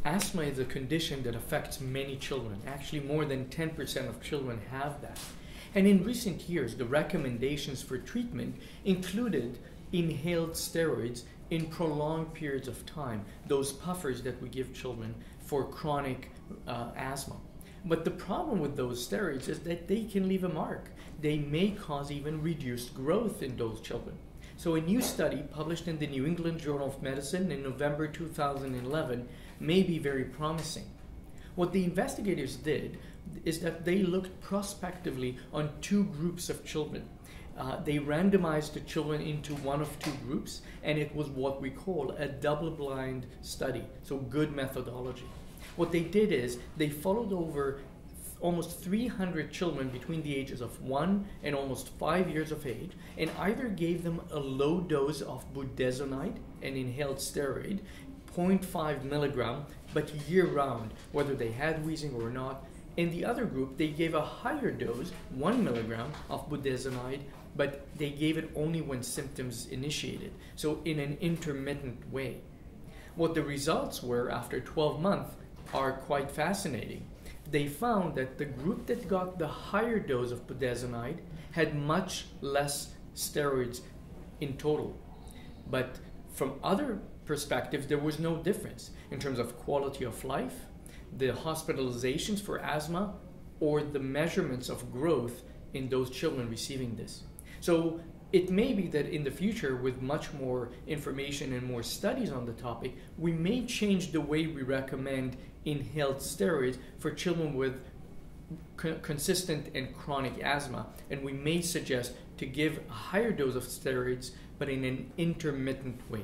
Asthma is a condition that affects many children. Actually, more than 10% of children have that. And in recent years, the recommendations for treatment included inhaled steroids in prolonged periods of time, those puffers that we give children for chronic asthma. But the problem with those steroids is that they can leave a mark. They may cause even reduced growth in those children. So a new study published in the New England Journal of Medicine in November 2011 may be very promising. What the investigators did is that they looked prospectively on two groups of children. They randomized the children into one of two groups, and it was what we call a double-blind study, so good methodology. What they did is they followed over almost 300 children between the ages of 1 and almost 5 years of age, and either gave them a low dose of budesonide, an inhaled steroid, 0.5 milligram, but year-round, whether they had wheezing or not. In the other group, they gave a higher dose, 1 milligram of budesonide, but they gave it only when symptoms initiated, so in an intermittent way. What the results were after 12 months are quite fascinating. They found that the group that got the higher dose of budesonide had much less steroids in total. But from other perspectives, there was no difference in terms of quality of life, the hospitalizations for asthma, or the measurements of growth in those children receiving this. So it may be that in the future, with much more information and more studies on the topic, we may change the way we recommend inhaled steroids for children with consistent and chronic asthma, and we may suggest to give a higher dose of steroids, but in an intermittent way.